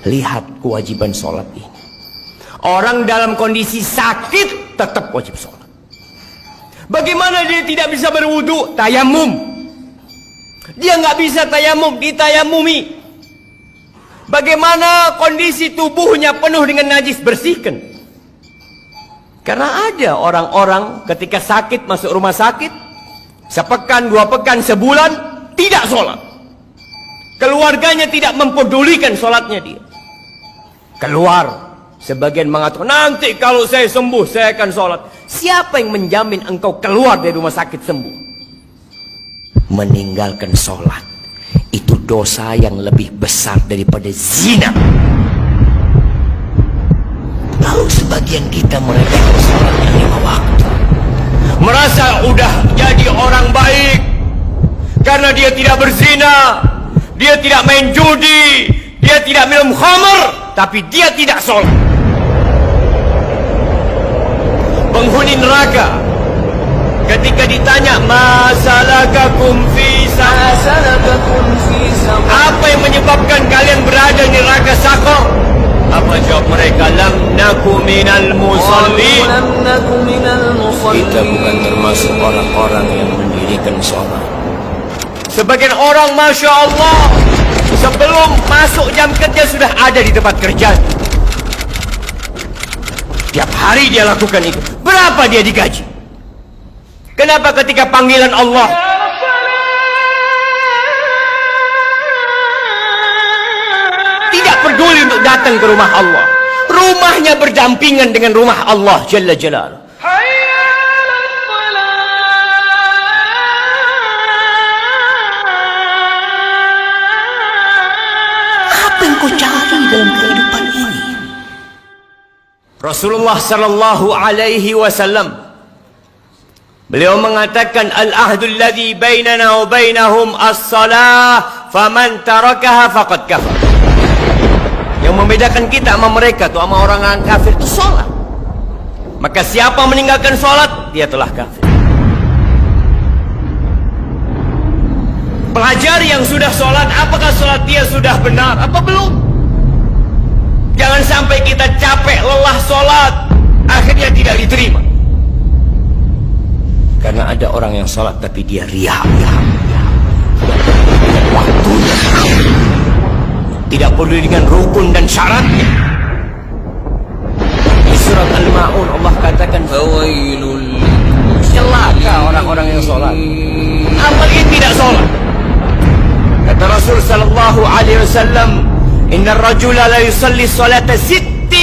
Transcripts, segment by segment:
Lihat kewajiban sholat ini. Orang dalam kondisi sakit tetap wajib sholat. Bagaimana dia tidak bisa berwudu? Tayamum. Dia nggak bisa tayamum, ditayamumi. Bagaimana kondisi tubuhnya penuh dengan najis? Bersihkan. Karena ada orang-orang ketika sakit masuk rumah sakit, sepekan, 2 pekan, sebulan, tidak sholat. Keluarganya tidak mempedulikan sholatnya dia. Keluar. Sebagian mengatakan, nanti kalau saya sembuh, saya akan sholat. Siapa yang menjamin engkau keluar dari rumah sakit sembuh? Meninggalkan sholat itu dosa yang lebih besar daripada zina. Lalu sebagian kita mereka sholat yang 5 waktu, merasa udah jadi orang baik karena dia tidak berzina, dia tidak main judi, dia tidak minum khamr, tapi dia tidak sholat. Penghuni neraka ketika ditanya, masalakakum fi saqar, apa yang menyebabkan kalian berada di neraka Saqar? Apa jawab mereka? Lam naku minal musallin. Kita bukan termasuk orang-orang yang mendirikan sholat. Sebagian orang, Masya Allah, sebelum masuk jam kerja sudah ada di tempat kerja. Tiap hari dia lakukan itu. Berapa dia digaji? Kenapa ketika panggilan Allah, tidak peduli untuk datang ke rumah Allah? Rumahnya berdampingan dengan rumah Allah Jalla Jalaluh. Apa yang kau cari dalam kehidupan ini? Rasulullah sallallahu alaihi wasallam, beliau mengatakan, al-ahdul ladzi bainana wa bainahum as-salah, faman tarakaha faqad kafar. Yang membedakan kita sama mereka tuh, sama orang kafir itu sholat. Maka siapa meninggalkan sholat, dia telah kafir. Pelajari yang sudah sholat, apakah sholat dia sudah benar apa belum? Jangan sampai kita capek, lelah sholat, akhirnya tidak diterima. Karena ada orang yang sholat tapi dia riya. Waktunya tidak peduli dengan rukun dan syaratnya. Di surat Al-Ma'un Allah katakan, celaka orang-orang yang sholat, apalagi tidak sholat. Kata Rasul sallallahu alaihi wasallam, inna rajula la yusalli salata 60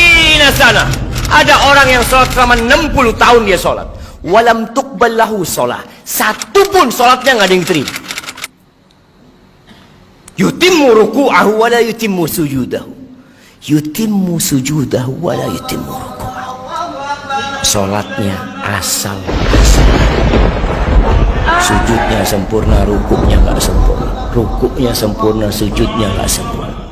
sana. Ada orang yang sholat selama 60 tahun dia sholat, walam tuqbal lahu sholat, satu pun sholatnya nggak ada yang diterima. Yutimmu ruku'ahu wa la yutimmu sujudahu, yutimmu sujudahu wa la yutimmu ruku'ahu. Sholatnya asal, sujudnya sempurna, rukuknya nggak sempurna, rukuknya sempurna, sujudnya nggak sempurna.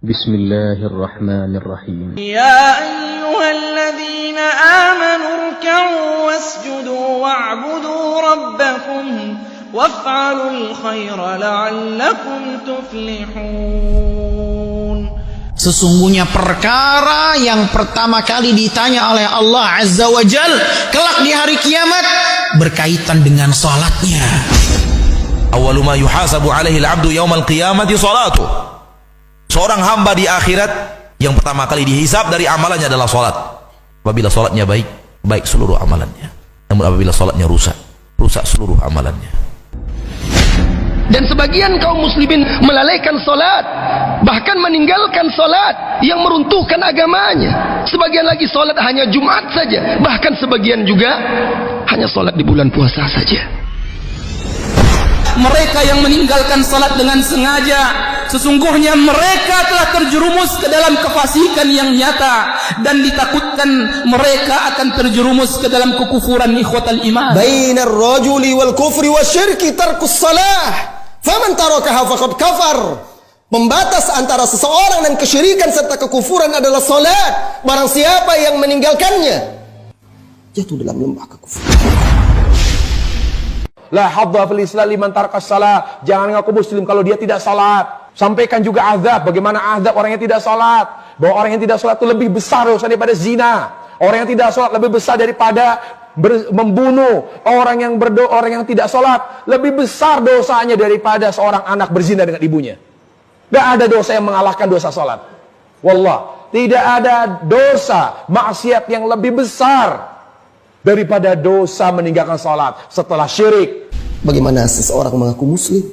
Bismillahirrahmanirrahim. Ya ayyuhalladzina amanu ruk'u wasjudu wa'budu rabbakum waf'alul khaira la'allakum tuflihun. Sesungguhnya perkara yang pertama kali ditanya oleh Allah Azza wa Jal kelak di hari kiamat berkaitan dengan salatnya. Awwalu ma yuhasabu alaihi al-'abdu yaumal qiyamati salatuh. Seorang hamba di akhirat yang pertama kali dihisab dari amalannya adalah salat. Apabila salatnya baik, baik seluruh amalannya. Namun apabila salatnya rusak, rusak seluruh amalannya. Dan sebagian kaum muslimin melalaikan salat, bahkan meninggalkan salat yang meruntuhkan agamanya. Sebagian lagi salat hanya Jumat saja, bahkan sebagian juga hanya salat di bulan puasa saja. Mereka yang meninggalkan salat dengan sengaja, sesungguhnya mereka telah terjerumus ke dalam kefasikan yang nyata, dan ditakutkan mereka akan terjerumus ke dalam kekufuran. Ikhwatal iman, bainar rajuli wal kufri wasyirki tarkus salah, faman tarakaha faqad kafar. Pembatas antara seseorang dan kesyirikan serta kekufuran adalah salat. Barang siapa yang meninggalkannya, jatuh dalam lembah kekufuran. La hadza fil Islam liman taraka shalah. Jangan ngaku muslim kalau dia tidak salat. Sampaikan juga azab, bagaimana azab orang yang tidak sholat. Bahwa orang yang tidak sholat itu lebih besar dosa daripada zina. Orang yang tidak sholat lebih besar daripada membunuh. Orang yang tidak sholat lebih besar dosanya daripada seorang anak berzina dengan ibunya. Tidak ada dosa yang mengalahkan dosa sholat. Wallah, tidak ada dosa maksiat yang lebih besar daripada dosa meninggalkan sholat setelah syirik. Bagaimana seseorang mengaku muslim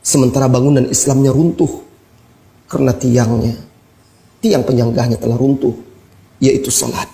sementara bangunan Islamnya runtuh karena tiang penyanggahnya telah runtuh, yaitu salat.